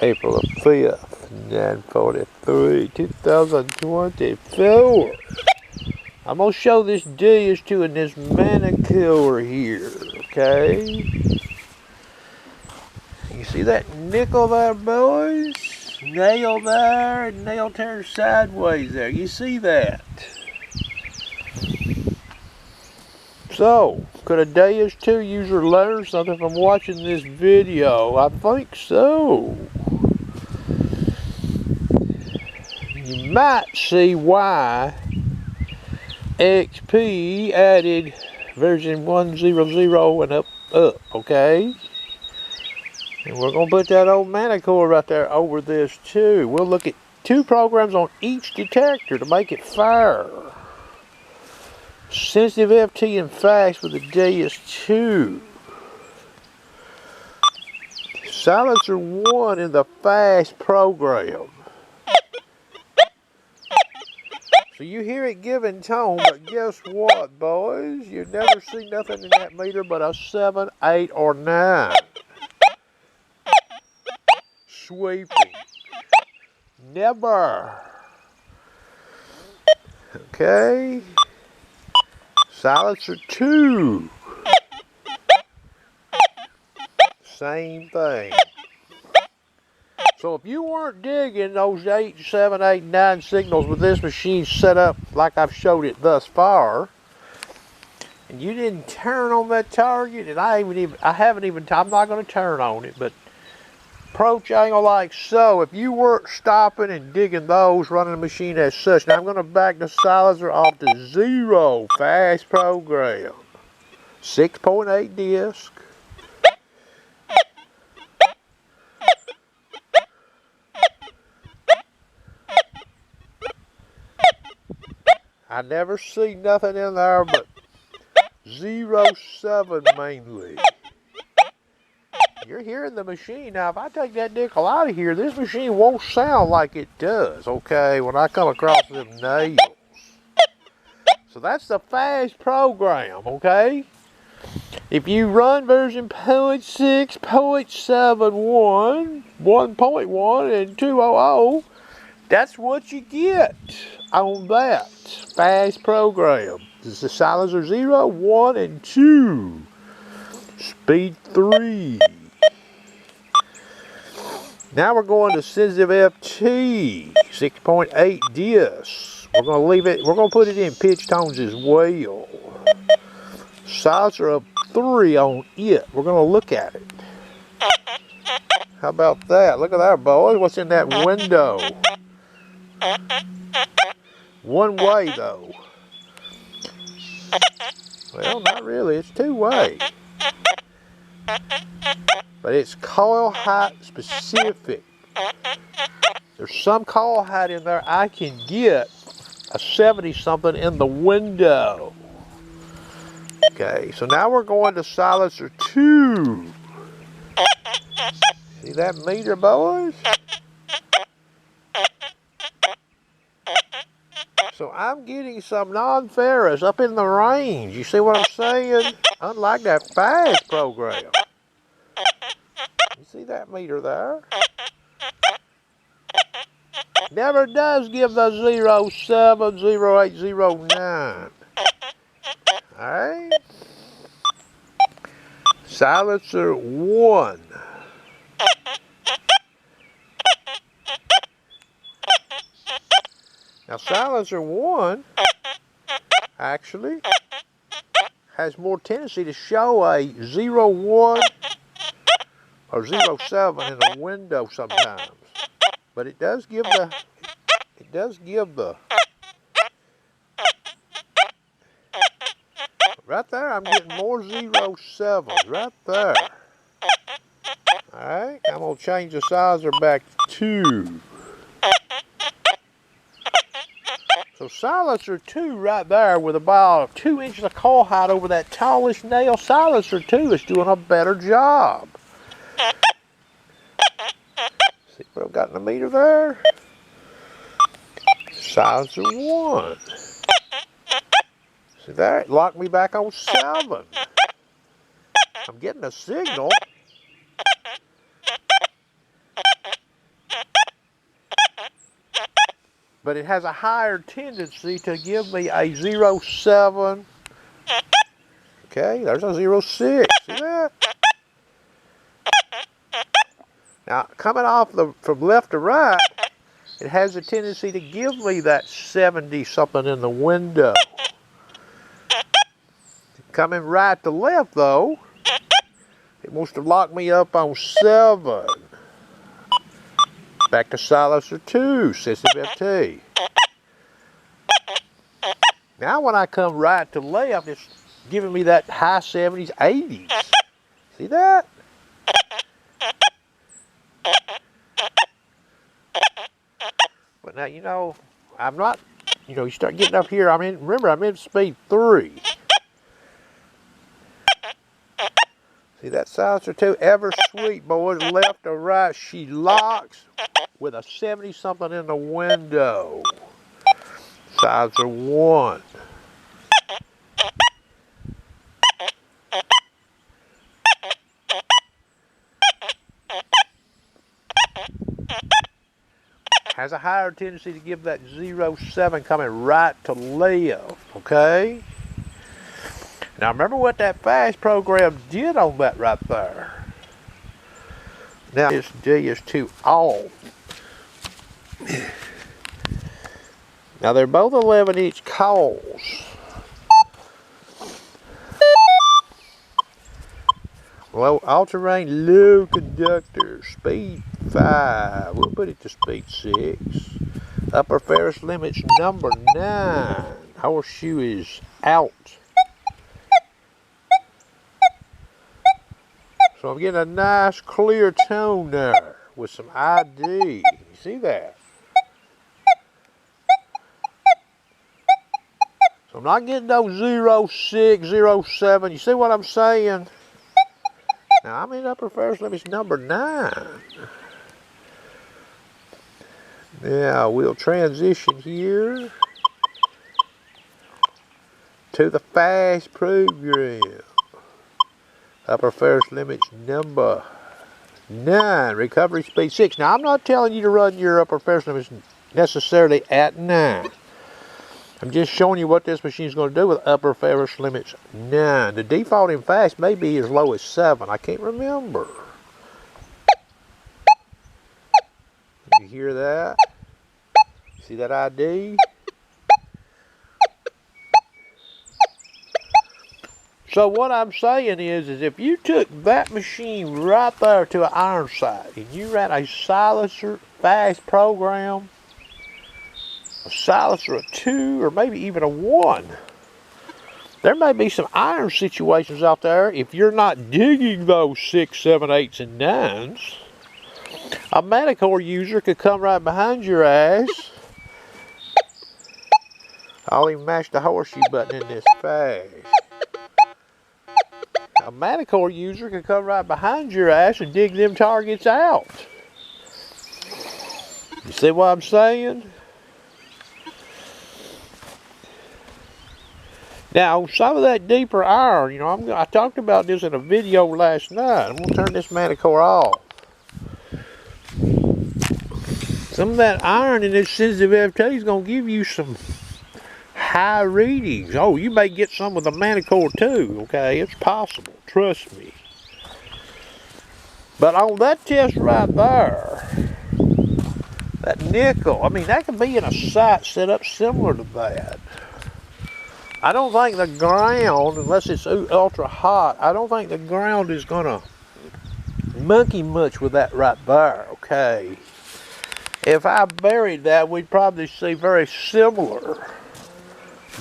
April 5th, 9:43, 2024. I'm going to show this Deus in this Manticore here, okay? You see that nickel there, boys? Nail there, nail turned sideways there. You see that? So, could a Deus 2 user learn something from watching this video? I think so. You might see why XP added version 1.0.0 and up, okay? And we're going to put that old Manticore right there over this too. We'll look at 2 programs on each detector to make it fair. Sensitive FT and fast with the Deus 2. Silencer 1 in the fast program. So you hear it giving tone, but guess what, boys? You never see nothing in that meter but a 7, 8, or 9. Sweeping. Never. Okay. Silencer 2. Same thing. So if you weren't digging those 8, 7, 8, 9 signals with this machine set up like I've showed it thus far, and you didn't turn on that target, and I'm not going to turn on it, but approach angle like so. If you weren't stopping and digging those, running the machine as such. Now I'm going to back the silencer off to 0, fast program. 6.8 disc. I never see nothing in there but 0.7 mainly. You're hearing the machine. Now, if I take that nickel out of here, this machine won't sound like it does, okay, when I come across them nails. So that's the fast program, okay? If you run version 0.6, 0.71, 1.1, and 2.00, that's what you get on that fast program. This is the silencer 0, 1, and 2. Speed 3. Now we're going to sensitive FT, 6.8 disc. We're going to leave it, we're going to put it in pitch tones as well. Silencer of 3 on it. We're going to look at it. How about that? Look at that, boys. What's in that window? One way, though. Well, not really. It's 2-way. But it's coil height specific. There's some coil height in there I can get a 70 something in the window. Okay, so now we're going to silencer 2. See that meter, boys? So I'm getting some non-ferrous up in the range. You see what I'm saying? Unlike that fast program. You see that meter there? Never does give the 0.7, 0.8, 0.9. Alright? Silencer 1. Now silencer 1 actually has more tendency to show a 0.1 or 0.7 in a window sometimes. But it does give the right there. I'm getting more 0.7s right there. Alright, I'm going to change the silencer back to 2. So silencer 2 right there with about 2 inches of coil height over that tallest nail, silencer 2 is doing a better job. See what I've got in the meter there? Silencer 1. See there? It locked me back on 7. I'm getting a signal. but it has a higher tendency to give me a 0.7. Okay, there's a 0.6. See that? Now, coming off from left to right, it has a tendency to give me that 70 something in the window. Coming right to left, though, it wants to lock me up on 7. Back to silencer 2, sensitive FT. Now when I come right to left, it's giving me that high 70s, 80s. See that? But now, you know, I'm not, you know, you start getting up here, remember, I'm in speed 3. See that silencer 2, ever sweet, boys, left or right, she locks with a 70 something in the window. Silencer 1. Has a higher tendency to give that 0.7 coming right to left, okay? Now remember what that fast program did on that right there. Now this D is too off. Now they're both 11-inch coils. Well, all-terrain low conductor, speed 5. We'll put it to speed 6. Upper Ferris limits number 9. Horseshoe is out. So I'm getting a nice clear tone there with some ID. You see that? So I'm not getting those 0.6, 0.7. You see what I'm saying? Now I'm in upper Ferris limits number 9. Now we'll transition here to the fast program. Upper Ferris limits number 9. Recovery speed 6. Now I'm not telling you to run your upper Ferris limits necessarily at 9. I'm just showing you what this machine is going to do with upper Ferris limits 9. The default in fast may be as low as 7. I can't remember. You hear that? See that ID? So what I'm saying is if you took that machine right there to an iron sight and you ran a silencer fast program, a silencer, a 2, or maybe even a 1. There may be some iron situations out there if you're not digging those 6, 7, 8s, and 9s. A Manticore user could come right behind your ass. I'll even mash the horseshoe button in this fast. A Manticore user could come right behind your ass and dig them targets out. You see what I'm saying? Now, some of that deeper iron, you know, I talked about this in a video last night. I'm going to turn this Manticore off. Some of that iron in this sensitive FT is going to give you some high readings. Oh, you may get some with a Manticore too, okay? It's possible, trust me. But on that test right there, that nickel, I mean, that could be in a sight set up similar to that. I don't think the ground, unless it's ultra hot, I don't think the ground is going to monkey much with that right there, okay? If I buried that, we'd probably see very similar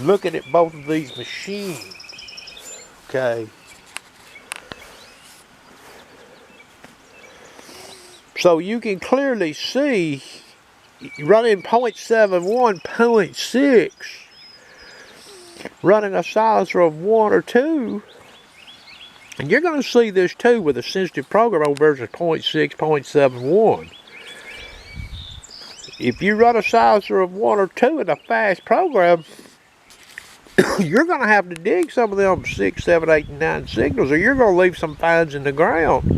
looking at both of these machines, okay? So you can clearly see, running 0.71, 0.6, running a silencer of 1 or 2, and you're going to see this too with a sensitive program on version 0.6, 0.71. If you run a silencer of 1 or 2 in a fast program, you're going to have to dig some of them 6, 7, 8, and 9 signals, or you're going to leave some finds in the ground.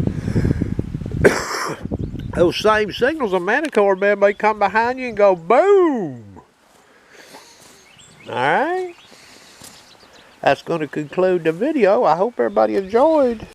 Those same signals, a Manticore man may come behind you and go boom. Alright. That's going to conclude the video. I hope everybody enjoyed.